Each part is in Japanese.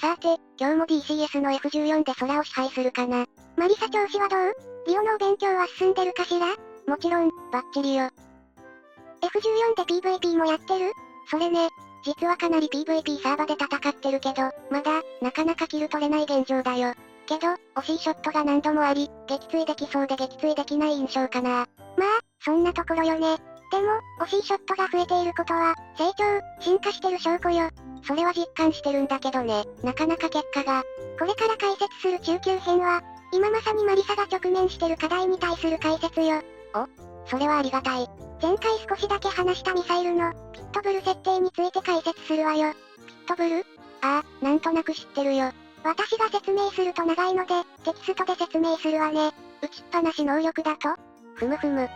さて、今日も DCS の F14 で空を支配するかな。マリサ調子はどう？リオのお勉強は進んでるかしら？もちろん、バッチリよ。F14 で PVP もやってる？それね、実はかなり PVP サーバで戦ってるけど、まだ、なかなかキル取れない現状だよ。けど、惜しいショットが何度もあり、撃墜できそうで撃墜できない印象かな。まあ、そんなところよね。でも、惜しいショットが増えていることは、成長、進化してる証拠よ。それは実感してるんだけどね、なかなか結果が。これから解説する中級編は、今まさにマリサが直面してる課題に対する解説よ。お、それはありがたい。前回少しだけ話したミサイルの、ピットブル設定について解説するわよ。ピットブル？ああ、なんとなく知ってるよ。私が説明すると長いので、テキストで説明するわね。打ちっぱなし能力だと？ふむふむ。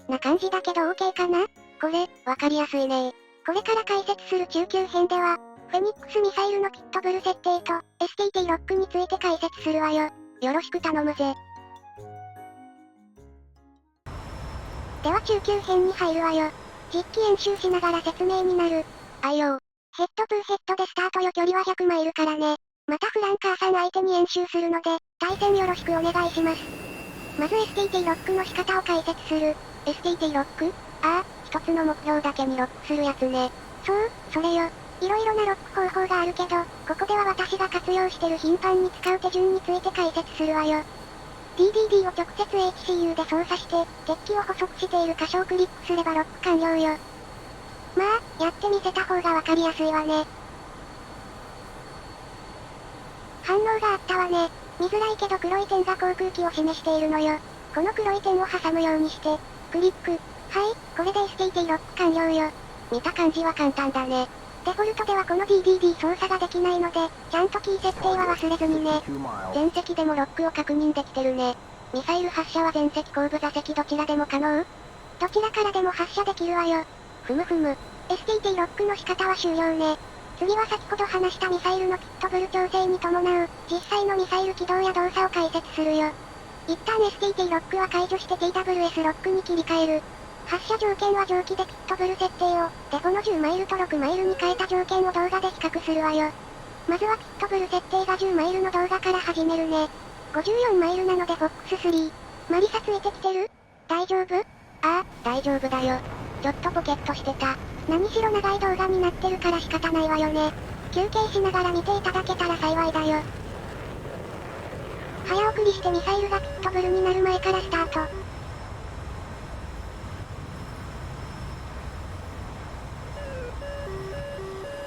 な感じだけど OK かな？これ、わかりやすいね。これから解説する中級編では、フェニックスミサイルのピットブル設定と、STT ロックについて解説するわよ。よろしく頼むぜ。では中級編に入るわよ。実機演習しながら説明になる。あいよ。ヘッドトゥーヘッドでスタートよ距離は100マイルからね。またフランカーさん相手に演習するので、対戦よろしくお願いします。まず STT ロックの仕方を解説する。STT ロック？ああ、一つの目標だけにロックするやつね。そう、それよ。いろいろなロック方法があるけど、ここでは私が活用してる頻繁に使う手順について解説するわよ。DDD を直接 HCU で操作して、敵機を捕捉している箇所をクリックすればロック完了よ。まあ、やってみせた方がわかりやすいわね。反応があったわね。見づらいけど黒い点が航空機を示しているのよ。この黒い点を挟むようにして、クリック。はい、これで STT ロック完了よ。見た感じは簡単だね。デフォルトではこの DDD 操作ができないので、ちゃんとキー設定は忘れずにね。全席でもロックを確認できてるね。ミサイル発射は前席後部座席どちらでも可能？どちらからでも発射できるわよ。ふむふむ。STT ロックの仕方は終了ね。次は先ほど話したミサイルのピットブル調整に伴う、実際のミサイル起動や動作を解説するよ。一旦 STT ロックは解除して TWS ロックに切り替える。発射条件は上記でピットブル設定を、デフォの10マイルと6マイルに変えた条件を動画で比較するわよ。まずはピットブル設定が10マイルの動画から始めるね。54マイルなので FOX3。マリサついてきてる？大丈夫？ああ、大丈夫だよ。ちょっとポケットしてた。何しろ長い動画になってるから仕方ないわよね。休憩しながら見ていただけたら幸いだよ。早送りしてミサイルがピットブルになる前からスタート。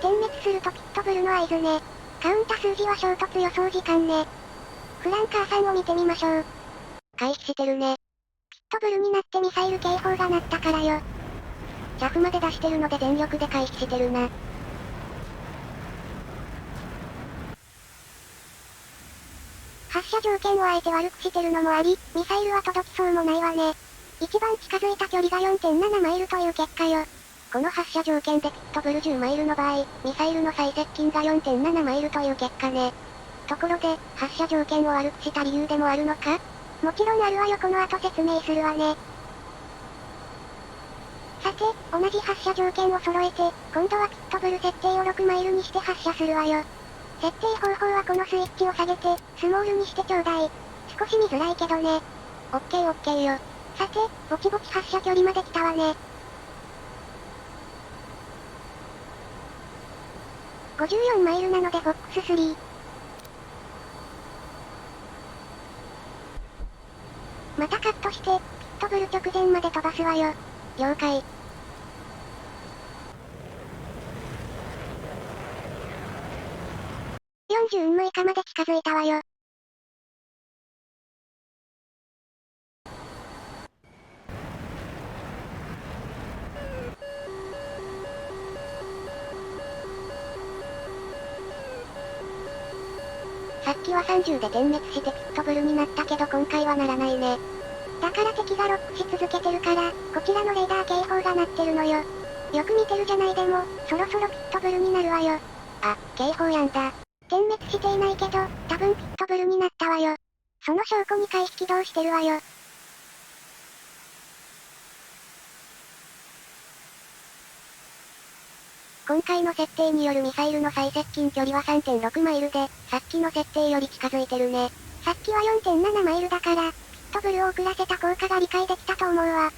点滅するとピットブルの合図ね。カウンタ数字は衝突予想時間ね。フランカーさんを見てみましょう。回避してるね。ピットブルになってミサイル警報が鳴ったからよ。ジャフまで出してるので全力で回避してるな。発射条件をあえて悪くしてるのもあり、ミサイルは届きそうもないわね。一番近づいた距離が 4.7 マイルという結果よ。この発射条件でピットブル10マイルの場合、ミサイルの最接近が 4.7 マイルという結果ね。ところで、発射条件を悪くした理由でもあるのか？もちろんあるわよ。この後説明するわね。さて、同じ発射条件を揃えて、今度はピットブル設定を6マイルにして発射するわよ。設定方法はこのスイッチを下げて、スモールにしてちょうだい。少し見づらいけどね。オッケーオッケーよ。さて、ぼちぼち発射距離まで来たわね。54マイルなので FOX3。またカットして、ピットブル直前まで飛ばすわよ。了解。40運6以下まで近づいたわよ。さっきは30で点滅してピットブルになったけど今回はならないね。だから敵がロックし続けてるから、こちらのレーダー警報が鳴ってるのよ。よく見てるじゃないでも、そろそろピットブルになるわよ。あ、警報やんだ。点滅していないけど、多分ピットブルになったわよ。その証拠に回避起動してるわよ。今回の設定によるミサイルの最接近距離は 3.6 マイルで、さっきの設定より近づいてるね。さっきは 4.7 マイルだから、ピットブルを遅らせた効果が理解できたと思うわ。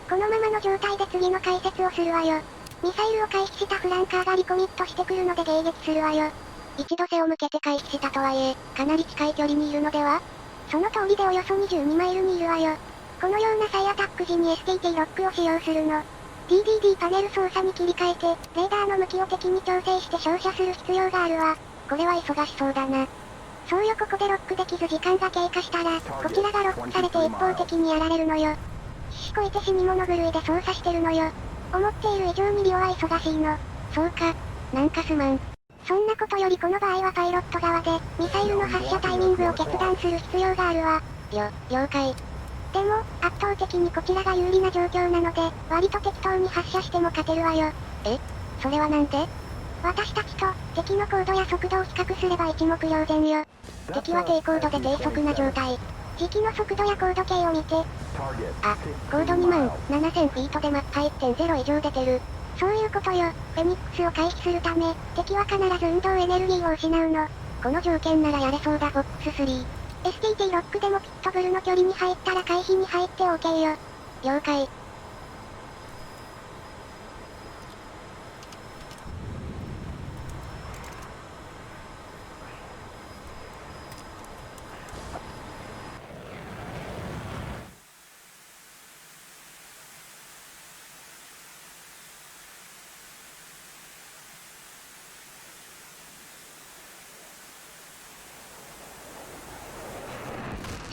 このままの状態で次の解説をするわよ。ミサイルを回避したフランカーがリコミットしてくるので迎撃するわよ。一度背を向けて回避したとはいえ、かなり近い距離にいるのでは？その通りでおよそ22マイルにいるわよ。このような再アタック時に STT ロックを使用するの。DDD パネル操作に切り替えて、レーダーの向きを敵に調整して照射する必要があるわ。これは忙しそうだな。そうよ、ここでロックできず時間が経過したら、こちらがロックされて一方的にやられるのよ。しこいて死に物狂いで操作してるのよ。思っている以上にリオは忙しいの。そうか。なんかすまん。そんなことよりこの場合はパイロット側で、ミサイルの発射タイミングを決断する必要があるわ。了解。でも、圧倒的にこちらが有利な状況なので、割と適当に発射しても勝てるわよ。え？それはなんで？私たちと、敵の高度や速度を比較すれば一目瞭然よ。敵は低高度で低速な状態。時期の速度や高度計を見て。あ、高度27000フィートでマッハ 1.0 以上出てる。そういうことよ。フェニックスを回避するため、敵は必ず運動エネルギーを失うの。この条件ならやれそうだフォックス3。STT ロックでもピットブルの距離に入ったら回避に入って OK よ。了解。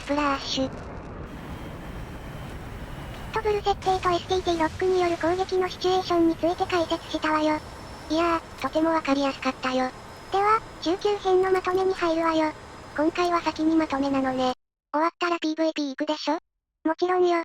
スプラッシュ。ピットブル設定と STT ロックによる攻撃のシチュエーションについて解説したわよ。いやー、とてもわかりやすかったよ。では、中級編のまとめに入るわよ。今回は先にまとめなのね。終わったら PVP 行くでしょ？もちろんよ。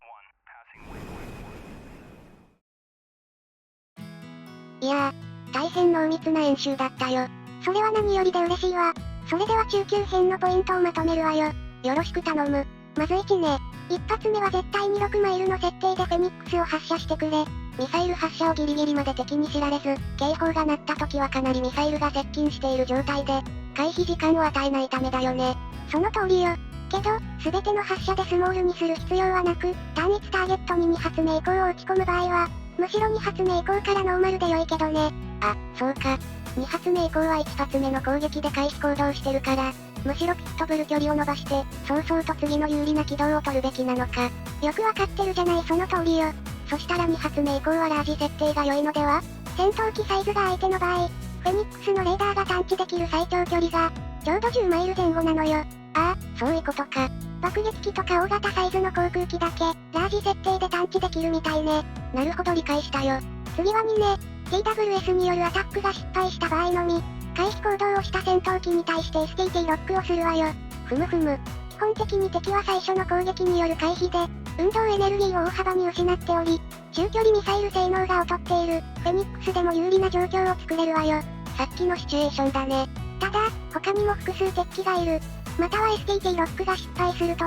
いやー、大変濃密な演習だったよ。それは何よりで嬉しいわ。それでは中級編のポイントをまとめるわよ。よろしく頼む。まず1ね。一発目は絶対に6マイルの設定でフェニックスを発射してくれ。ミサイル発射をギリギリまで敵に知られず、警報が鳴った時はかなりミサイルが接近している状態で、回避時間を与えないためだよね。その通りよ。けど、すべての発射でスモールにする必要はなく、単一ターゲットに2発目以降を撃ち込む場合は、むしろ2発目以降からノーマルで良いけどね。あ、そうか。2発目以降は1発目の攻撃で回避行動してるから、むしろピットブル距離を伸ばして、早々と次の有利な軌道を取るべきなのか。よくわかってるじゃない、その通りよ。そしたら2発目以降はラージ設定が良いのでは？戦闘機サイズが相手の場合、フェニックスのレーダーが探知できる最長距離が、ちょうど10マイル前後なのよ。ああ、そういうことか。爆撃機とか大型サイズの航空機だけ、ラージ設定で探知できるみたいね。なるほど理解したよ。次は2ね。TWS によるアタックが失敗した場合のみ、回避行動をした戦闘機に対して STT ロックをするわよ。ふむふむ。基本的に敵は最初の攻撃による回避で、運動エネルギーを大幅に失っており、中距離ミサイル性能が劣っている、フェニックスでも有利な状況を作れるわよ。さっきのシチュエーションだね。ただ、他にも複数敵機がいる。または STT ロックが失敗すると、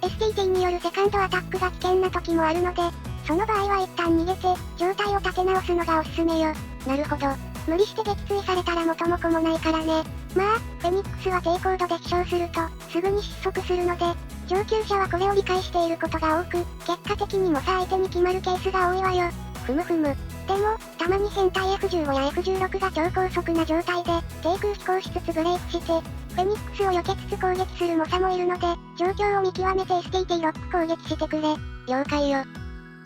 STT によるセカンドアタックが危険な時もあるので、その場合は一旦逃げて、状態を立て直すのがおすすめよ。なるほど。無理して撃墜されたら元も子もないからね。まあ、フェニックスは低高度で飛翔すると、すぐに失速するので、上級者はこれを理解していることが多く、結果的にもさ相手に決まるケースが多いわよ。ふむふむ。でも、たまに変態 F15 や F16 が超高速な状態で、低空飛行しつつブレークして、フェニックスを避けつつ攻撃する猛者もいるので、状況を見極めて STT ロック攻撃してくれ。了解よ。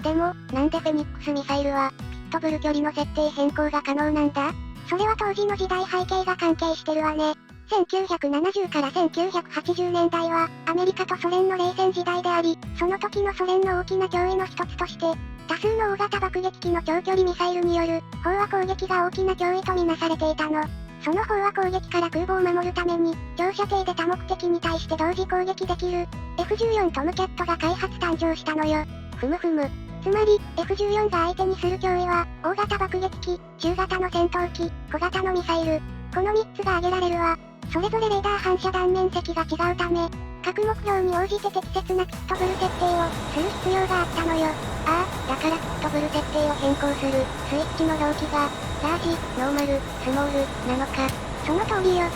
でも、なんでフェニックスミサイルは、ピットブル距離の設定変更が可能なんだ？それは当時の時代背景が関係してるわね。1970から1980年代は、アメリカとソ連の冷戦時代であり、その時のソ連の大きな脅威の一つとして、多数の大型爆撃機の長距離ミサイルによる、飽和攻撃が大きな脅威とみなされていたの。その飽和攻撃から空母を守るために、長射程で多目的に対して同時攻撃できる、F14 トムキャットが開発誕生したのよ。ふむふむ。つまり、F14が相手にする脅威は、大型爆撃機、中型の戦闘機、小型のミサイル。この3つが挙げられるわ。それぞれレーダー反射断面積が違うため、各目標に応じて適切なピットブル設定をする必要があったのよ。ああ、だからピットブル設定を変更するスイッチの表記が、ラージ、ノーマル、スモール、なのか。その通りよ。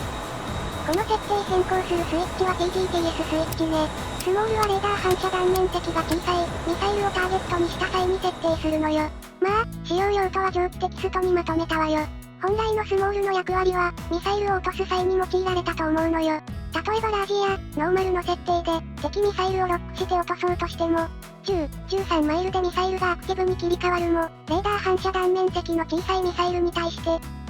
この設定変更するスイッチは TGTS スイッチね。スモールはレーダー反射断面積が小さい、ミサイルをターゲットにした際に設定するのよ。まあ、使用用途は上記テキストにまとめたわよ。本来のスモールの役割は、ミサイルを落とす際に用いられたと思うのよ。例えばラージや、ノーマルの設定で、敵ミサイルをロックして落とそうとしても、10、13マイルでミサイルがアクティブに切り替わるも、レーダー反射断面積の小さいミサイルに対して、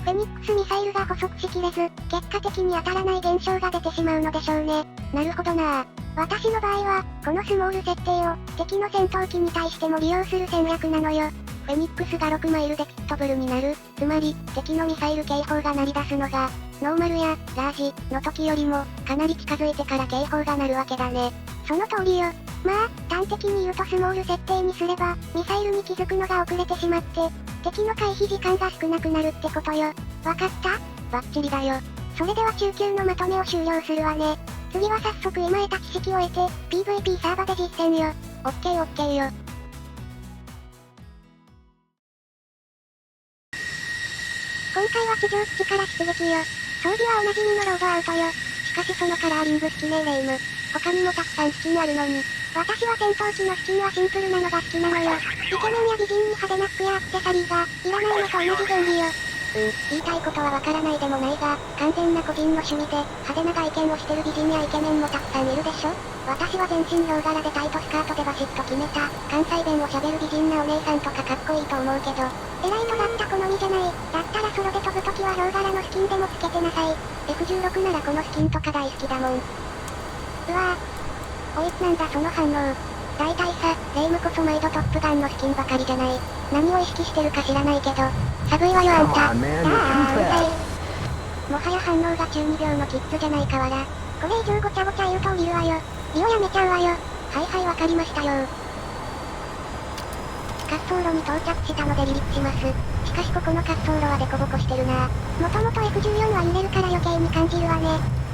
フェニックスミサイルが捕捉しきれず、結果的に当たらない現象が出てしまうのでしょうね。なるほどなぁ。私の場合は、このスモール設定を、敵の戦闘機に対しても利用する戦略なのよ。フェニックスが6マイルでピットブルになる。つまり、敵のミサイル警報が鳴り出すのが、ノーマルや、ラージ、の時よりも、かなり近づいてから警報が鳴るわけだね。その通りよ。まあ、端的に言うとスモール設定にすれば、ミサイルに気づくのが遅れてしまって、敵の回避時間が少なくなるってことよ。わかった？バッチリだよ。それでは中級のまとめを終了するわね。次は早速今得た知識を得て、PVP サーバで実践よ。オッケーオッケーよ。今回は地上基地から出撃よ。装備はおなじみのロードアウトよ。しかしそのカラーリング式名レイム。他にもたくさんスキンあるのに。私は戦闘機のスキンはシンプルなのが好きなのよ。イケメンや美人に派手な服やアクセサリーが、いらないのと同じ原理よ。言いたいことはわからないでもないが、完全な個人の趣味で、派手な外見をしてる美人やイケメンもたくさんいるでしょ？私は全身ヒョウ柄でタイトスカートでバシッと決めた、関西弁を喋る美人なお姉さんとかかっこいいと思うけど、えらい尖った好みじゃない。だったらソロで飛ぶときはヒョウ柄のスキンでもつけてなさい。F16 ならこのスキンとか大好きだもん。うわぁ。おい、なんだその反応。大体さ、レイムこそ毎度トップガンのスキンばかりじゃない。何を意識してるか知らないけど、寒いわよあんた。うるさい。もはや反応が中二病のキッズじゃないかわら。これ以上ごちゃごちゃ言うと降りるわよ。リオやめちゃうわよ。はいはいわかりましたよ。滑走路に到着したので離陸します。しかしここの滑走路はデコボコしてるな。もともと F14 は揺れるから余計に感じるわね。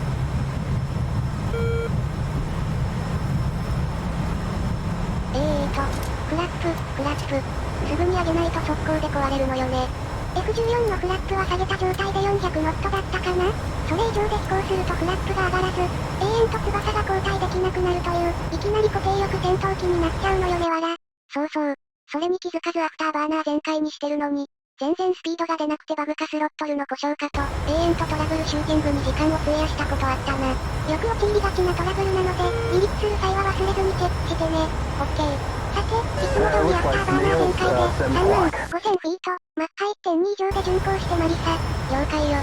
フラップ。すぐに上げないと速攻で壊れるのよね。F14 のフラップは下げた状態で400ノットだったかな？それ以上で飛行するとフラップが上がらず、永遠と翼が交代できなくなるという、いきなり固定翼戦闘機になっちゃうのよねわら。そう。それに気づかずアフターバーナー全開にしてるのに、全然スピードが出なくてバグかスロットルの故障かと、永遠とトラブルシューティングに時間を費やしたことあったな。よく陥りがちなトラブルなので、離陸する際は忘れずにチェックしてね。オッケー。さて、いつも通りアフターバーナー全開で、3万5000フィート、マッハ 1.2 以上で巡航してマリサ。了解よ。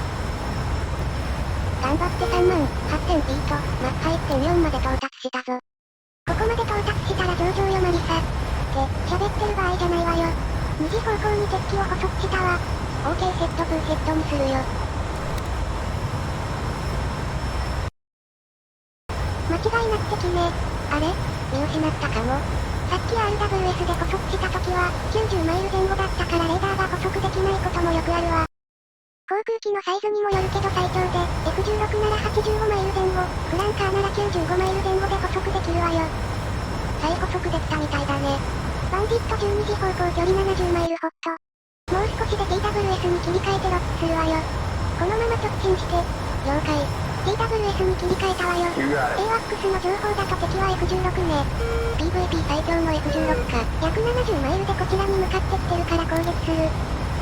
頑張って3万8000フィート、マッハ 1.4 まで到達したぞ。ここまで到達したら上々よマリサ。って、喋ってる場合じゃないわよ。2時方向に敵機を捕捉したわ。OK ヘッドプーヘッドにするよ。間違いなく敵ね。あれ？見失ったかも。さっき RWS で捕捉した時は、90マイル前後だったからレーダーが捕捉できないこともよくあるわ。航空機のサイズにもよるけど最長で、F16 なら85マイル前後、フランカーなら95マイル前後で捕捉できるわよ。再捕捉できたみたいだね。バンディット12時方向距離70マイルホット。もう少しで TWS に切り替えてロックするわよ。このまま直進して、了解。TWS に切り替えたわよ。AWACS の情報だと敵は F16 ね。PVP 最強の F16 か。約70マイルでこちらに向かってきてるから攻撃する。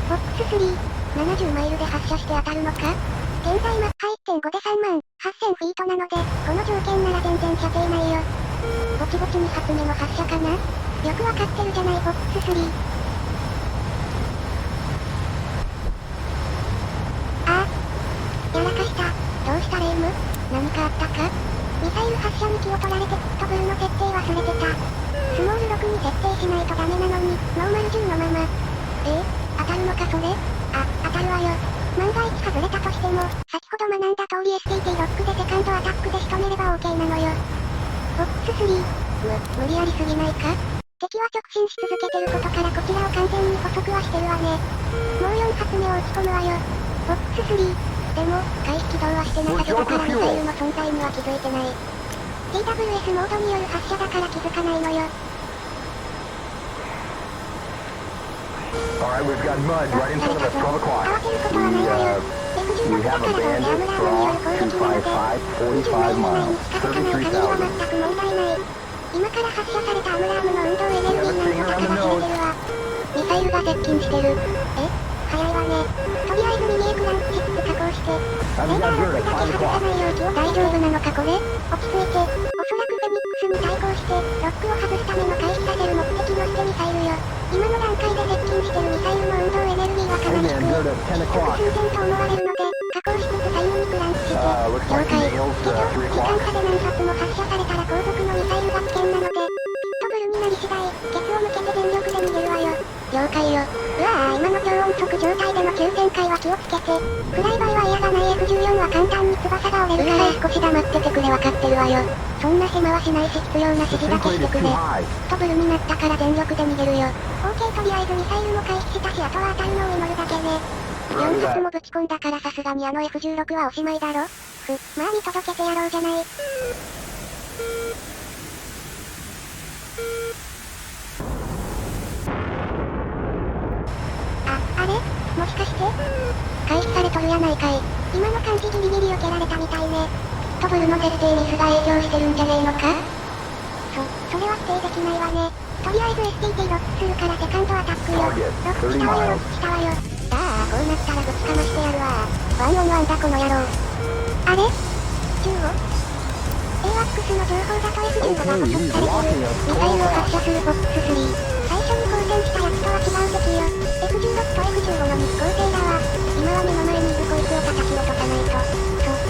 ボックス3、70マイルで発射して当たるのか？現在マッハ 1.5 で3万8000フィートなので、この条件なら全然射程内よ。ぼちぼち2発目の発射かな？よくわかってるじゃないボックス3。ああ。やらかした。どうしたレイム？何かあったか？ミサイル発射に気を取られてピットブルの設定忘れてた。スモール6に設定しないとダメなのに、ノーマル10のまま。当たるのかそれ？当たるわよ。万が一外れたとしても、先ほど学んだ通り STT ロックでセカンドアタックで仕留めれば OK なのよ。ボックス3。無理やりすぎないか？敵は直進し続けてることからこちらを完全に捕捉はしてるわね。もう4発目を撃ち込むわよ。フォックス3。でも、回避起動はしてなさげだからミサイルの存在には気づいてない。TWS モードによる発射だから気づかないのよ。Alright, we've got mud right in front of us, 12 o'clock. 慌てることはないわよ。F16 だからどうせアムラームによる攻撃なので、20マイル以内に近づかない限りは全く問題ない。今から発射されたアムラームの運動エネルギーなんかが知れてるわ。ミサイルが接近してる。早いわね。とりあえず右へクランクしつつ加工して。レーダーロックだけ外さないよう気を大丈夫なのかこれ。落ち着いて。おそらくフェニックスに対抗して、ロックを外すための回避させる目的の捨てミサイルよ。今の段階で接近してるミサイルの運動エネルギーはかなり低い。数点と思われるので、加工しつつ左右にクランクして。了解。機関車で何発も発射されたら後続のミサイルが危険なので、ピットブルになり次第、ケツを向けて全力で逃げるわよ。了解よ。うわぁ、今の超音速状態での急旋回は気をつけて。暗い場合は嫌がない F14 は簡単に翼が折れるから少し黙っててくれ分かってるわよ。そんなヘマはしないし必要な指示だけしてくれ。ピットブルになったから全力で逃げるよ。OK とりあえずミサイルも回避したしあとは当たるのを祈るだけね。4発もぶち込んだからさすがにあの F16 はおしまいだろ。まあ見届けてやろうじゃない。あれもしかして回避されとるやないかい。今の感じギリギリ避けられたみたいね。ピットブルの設定ミスが影響してるんじゃねえのか。それは否定できないわね。とりあえず STT ロックするからセカンドアタックよ。ロックしたわよ、ロックしたわよ。こうなったらぶちかましてやるわ。ワンオンワンだこの野郎。あれ15？ AWACS の情報だと F15 が捕捉されてる。ミサイルを発射するフォックス3。最初に好転したやつとは違う敵よ。F16 と F15 の密航艇だわ。今は目の前にいるこいつを叩き落とさないと。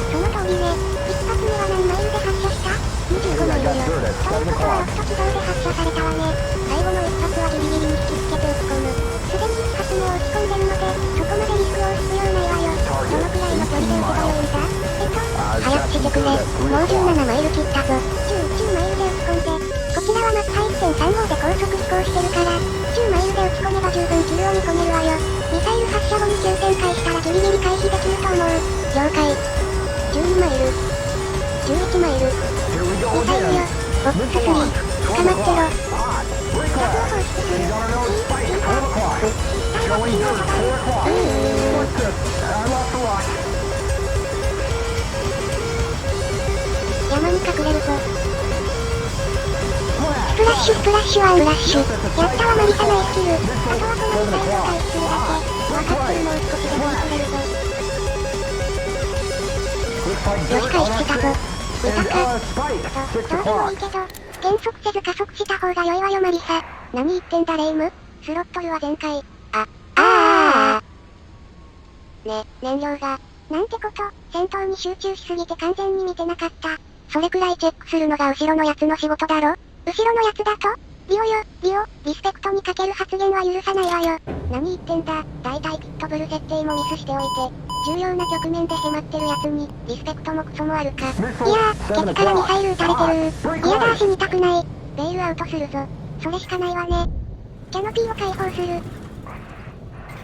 その通りね。一発目は何マイルで発射した？ 25 マイルよ。ということはロフト軌道で発射されたわね。最後の一発はギリギリに引きつけて撃ち込む。すでに一発目を打ち込んでるので、そこまでリスクを負う必要ないわよ。どのくらいの距離で撃てばよいんだ？早くしてくれ。もう17マイル切ったぞ。10マイルで打ち込んで。こちらはマッハ 1.35 で高速飛行してるから、10マイルで打ち込めば十分キルを見込めるわよ。ミサイル発射後に急旋回したらギリギリ回避できると思う。了解。12マイル。11マイル。ミサイルよ。ボックス3。捕まってろ。ラブを放出する。山に隠れるぞ。スプラッシュ1フラッシュ。やったわマリサナイスキル。あとはこのミサイルを回避するだけ。わかってるもう少しで乗り切れるぞ。よし回避したぞ。見たか。どうでもいいけど、減速せず加速した方が良いわよマリサ。何言ってんだレイム。スロットルは全開。燃料が。なんてこと、戦闘に集中しすぎて完全に見てなかった。それくらいチェックするのが後ろのやつの仕事だろ？後ろのやつだと？リオ、リスペクトにかける発言は許さないわよ。何言ってんだ、大体ピットブル設定もミスしておいて、重要な局面で迫ってるやつに、リスペクトもクソもあるか。いやー、敵からミサイル撃たれてる。いやだー死にたくない。ベイルアウトするぞ。それしかないわね。キャノピーを解放する。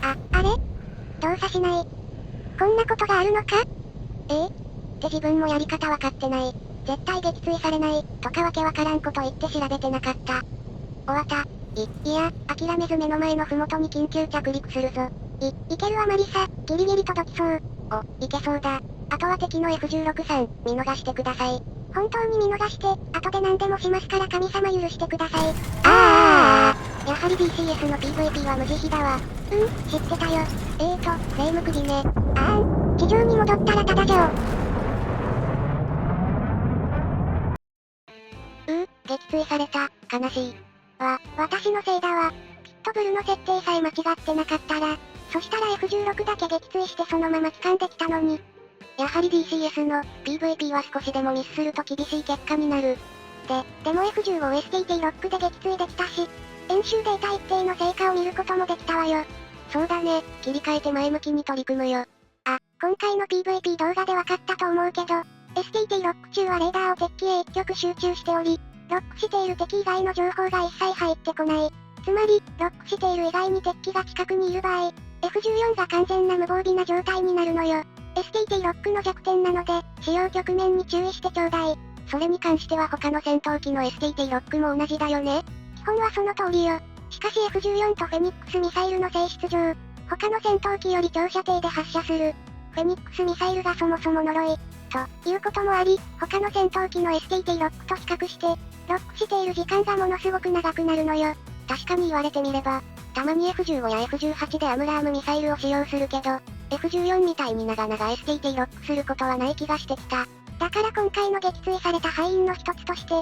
あれ？動作しない。こんなことがあるのか？って自分もやり方わかってない。絶対撃墜されない、とかわけわからんこと言って調べてなかった。終わった。いや、諦めず目の前の麓に緊急着陸するぞ。いけるわマリサ、ギリギリ届きそう。いけそうだ。あとは敵の F16 さん、見逃してください。本当に見逃して、後で何でもしますから神様許してください。やはり DCS の PVP は無慈悲だわ。知ってたよ。レイム首ね。地上に戻ったらただじゃお。撃墜された。悲しい。私のせいだわ。ピットブルの設定さえ間違ってなかったら、そしたら F16 だけ撃墜してそのまま帰還できたのに。やはり DCS の PVP は少しでもミスすると厳しい結果になる。でも F15 を STT ロックで撃墜できたし、演習データ一定の成果を見ることもできたわよ。そうだね、切り替えて前向きに取り組むよ。今回の PVP 動画でわかったと思うけど、STT ロック中はレーダーを敵機へ一極集中しており、ロックしている敵以外の情報が一切入ってこない。つまり、ロックしている以外に敵機が近くにいる場合、F14 が完全な無防備な状態になるのよ。STT ロックの弱点なので、使用局面に注意してちょうだい。それに関しては他の戦闘機の STT ロックも同じだよね。基本はその通りよ。しかし F14 とフェニックスミサイルの性質上、他の戦闘機より長射程で発射する。フェニックスミサイルがそもそも呪い。ということもあり、他の戦闘機の STT ロックと比較して、ロックしている時間がものすごく長くなるのよ。確かに言われてみれば、たまに F15 や F18 でアムラームミサイルを使用するけど、F14 みたいに長々 STT ロックすることはない気がしてきた。だから今回の撃墜された敗因の一つとして、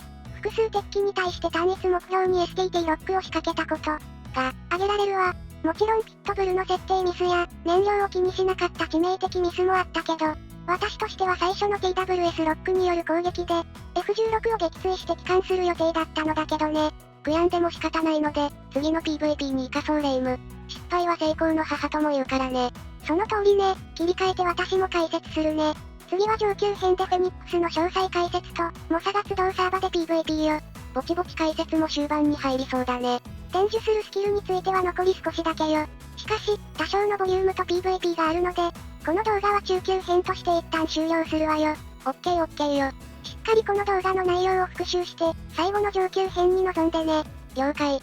複数敵機に対して単一目標に STT ロックを仕掛けたこと、が、挙げられるわ。もちろんピットブルの設定ミスや、燃料を気にしなかった致命的ミスもあったけど、私としては最初の TWS ロックによる攻撃で、F16 を撃墜して帰還する予定だったのだけどね。悔やんでも仕方ないので、次の PVP に生かそうレイム。失敗は成功の母とも言うからね。その通りね、切り替えて私も解説するね。次は上級編でフェニックスの詳細解説と、猛者が集うサーバで PVP よ。ぼちぼち解説も終盤に入りそうだね。伝授するスキルについては残り少しだけよ。しかし、多少のボリュームと PVP があるので、この動画は中級編として一旦終了するわよ。オッケーよ。しっかりこの動画の内容を復習して、最後の上級編に臨んでね。了解。